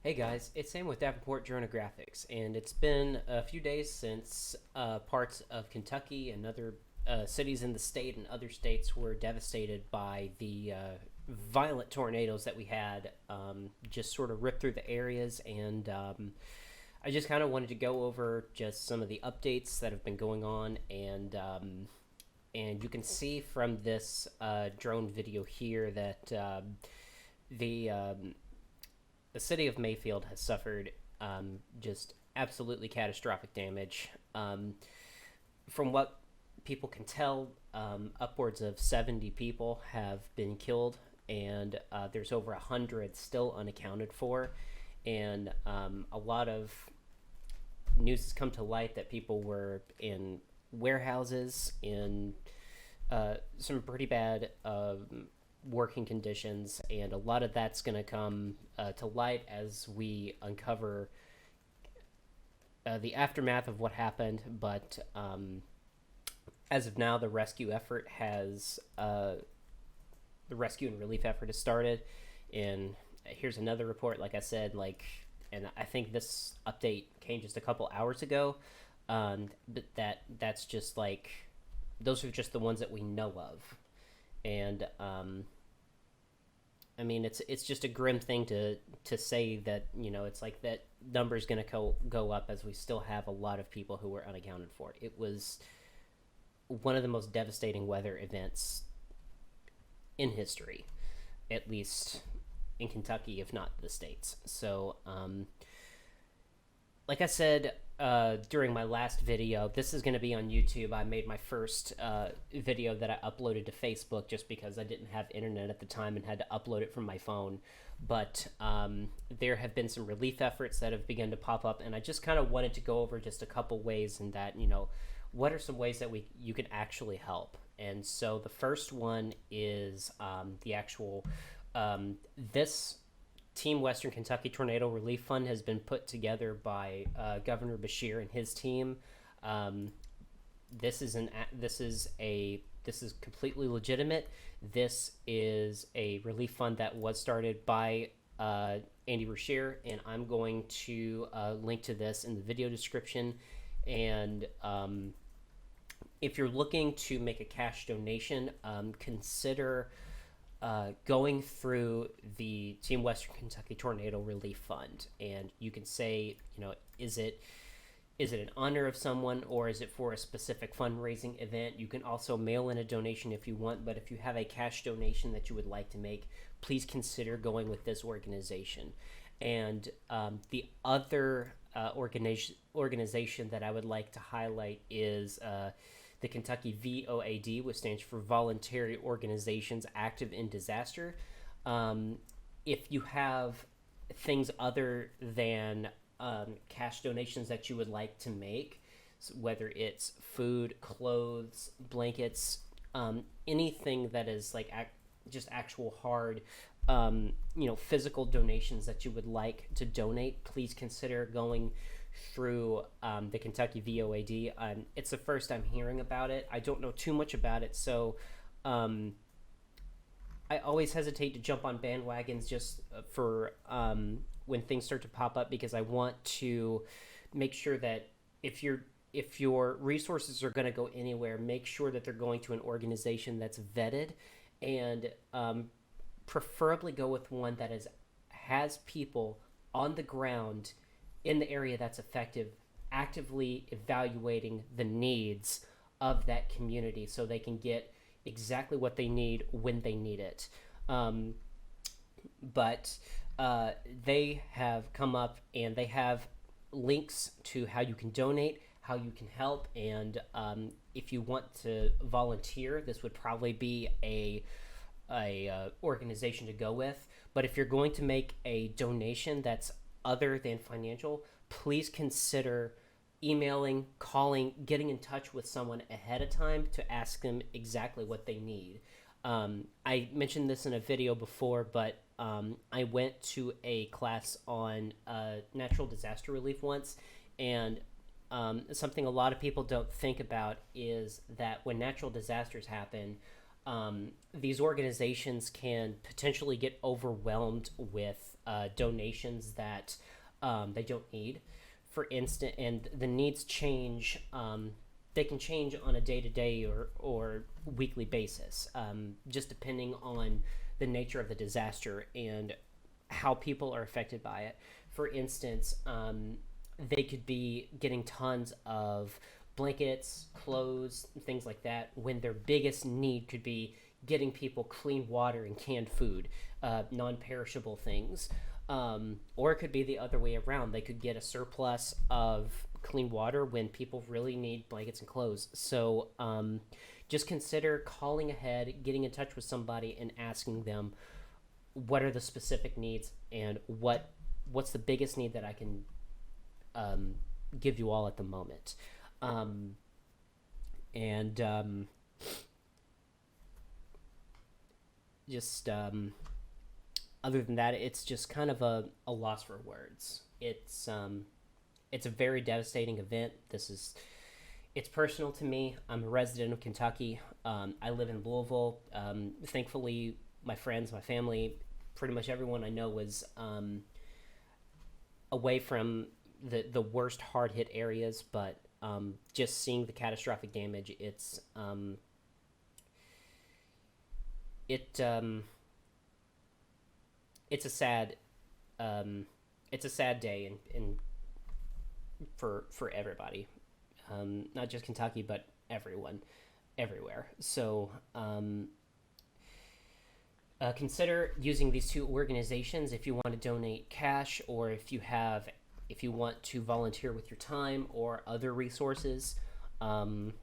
Hey guys, it's Sam with Davenport Graphics, and it's been a few days since parts of Kentucky and other cities in the state and other states were devastated by the violent tornadoes that we had just sort of ripped through the areas. And I just kind of wanted to go over just some of the updates that have been going on. And you can see from this drone video here that the the city of Mayfield has suffered just absolutely catastrophic damage. From what people can tell, upwards of 70 people have been killed, and there's over 100 still unaccounted for. And a lot of news has come to light that people were in warehouses in some pretty bad working conditions, and a lot of that's going to come to light as we uncover the aftermath of what happened. But as of now, the rescue and relief effort has started. And here's another report. Like I said, and I think this update came just a couple hours ago. But that's just those are just the ones that we know of. And I mean, it's just a grim thing to say that, it's like that number is going to go up as we still have a lot of people who were unaccounted for. It was one of the most devastating weather events in history, at least in Kentucky, if not the states. So, like I said during my last video, this is going to be on YouTube. I made my first video that I uploaded to Facebook just because I didn't have internet at the time and had to upload it from my phone. But there have been some relief efforts that have begun to pop up, and I just kind of wanted to go over just a couple ways in that, what are some ways that you can actually help. And so the first one is the actual this Team Western Kentucky Tornado Relief Fund has been put together by Governor Beshear and his team. This is completely legitimate. This is a relief fund that was started by Andy Beshear, and I'm going to link to this in the video description. And if you're looking to make a cash donation, consider going through the Team Western Kentucky Tornado Relief Fund. And you can say, is it in honor of someone, or is it for a specific fundraising event? You can also mail in a donation if you want, but if you have a cash donation that you would like to make, please consider going with this organization. And the other organization that I would like to highlight is the Kentucky VOAD, which stands for Voluntary Organizations Active in Disaster. If you have things other than cash donations that you would like to make, so whether it's food, clothes, blankets, anything that is just actual hard, physical donations that you would like to donate, please consider going through the Kentucky VOAD. It's the first I'm hearing about it. I don't know too much about it, so I always hesitate to jump on bandwagons just for when things start to pop up, because I want to make sure that if your resources are going to go anywhere, make sure that they're going to an organization that's vetted, and preferably go with one that has people on the ground in the area that's effective, actively evaluating the needs of that community so they can get exactly what they need when they need it. But they have come up and they have links to how you can donate, how you can help, and if you want to volunteer, this would probably be a organization to go with. But if you're going to make a donation that's other than financial, please consider emailing, calling, getting in touch with someone ahead of time to ask them exactly what they need. I mentioned this in a video before, but I went to a class on natural disaster relief once, and something a lot of people don't think about is that when natural disasters happen, these organizations can potentially get overwhelmed with donations that they don't need. For instance, and the needs change. They can change on a day-to-day or weekly basis, just depending on the nature of the disaster and how people are affected by it. For instance, they could be getting tons of blankets, clothes, things like that, when their biggest need could be getting people clean water and canned food, non-perishable things. Or it could be the other way around. They could get a surplus of clean water when people really need blankets and clothes. So just consider calling ahead, getting in touch with somebody, and asking them what are the specific needs and what's the biggest need that I can give you all at the moment. And just other than that, it's just kind of a loss for words. It's a very devastating event. It's personal to me. I'm a resident of Kentucky. I live in Louisville. Thankfully, my friends, my family, pretty much everyone I know was away from the worst hard hit areas. But just seeing the catastrophic damage, it's a sad day and for everybody, not just Kentucky but everyone everywhere. So consider using these two organizations if you want to donate cash, or if you want to volunteer with your time or other resources. And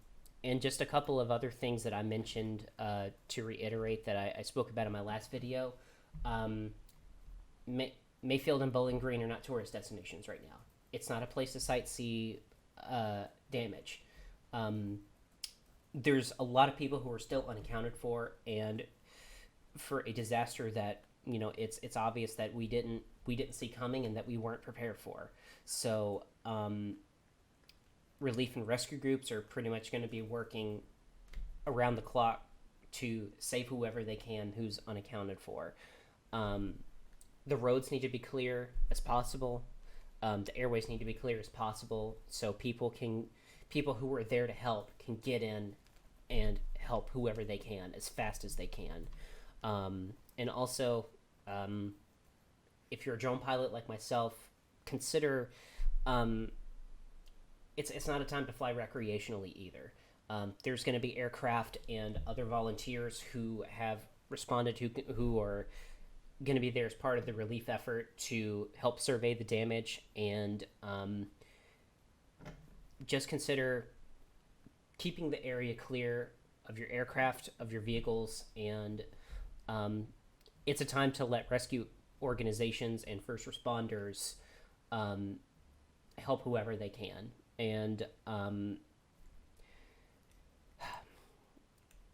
just a couple of other things that I mentioned to reiterate that I spoke about in my last video. Mayfield and Bowling Green are not tourist destinations right now. It's not a place to sightsee damage. There's a lot of people who are still unaccounted for, and for a disaster that it's obvious that we didn't see coming and that we weren't prepared for. So relief and rescue groups are pretty much going to be working around the clock to save whoever they can who's unaccounted for. The roads need to be clear as possible. The airways need to be clear as possible, so people who are there to help can get in and help whoever they can as fast as they can. And also, if you're a drone pilot like myself, consider it's not a time to fly recreationally either. There's going to be aircraft and other volunteers who have responded, who are going to be there as part of the relief effort to help survey the damage. And just consider keeping the area clear of your aircraft, of your vehicles, and it's a time to let rescue organizations and first responders help whoever they can. And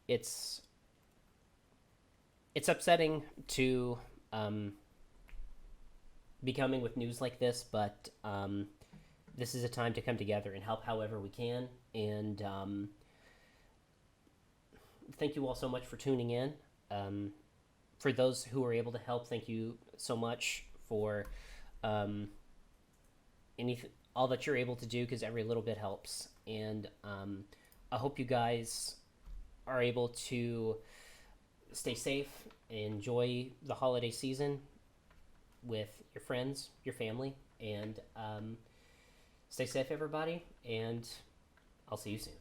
it's upsetting to be coming with news like this, but this is a time to come together and help however we can. And thank you all so much for tuning in. For those who are able to help, thank you so much for all that you're able to do, because every little bit helps. And I hope you guys are able to stay safe and enjoy the holiday season with your friends, your family, and stay safe, everybody, and I'll see you soon.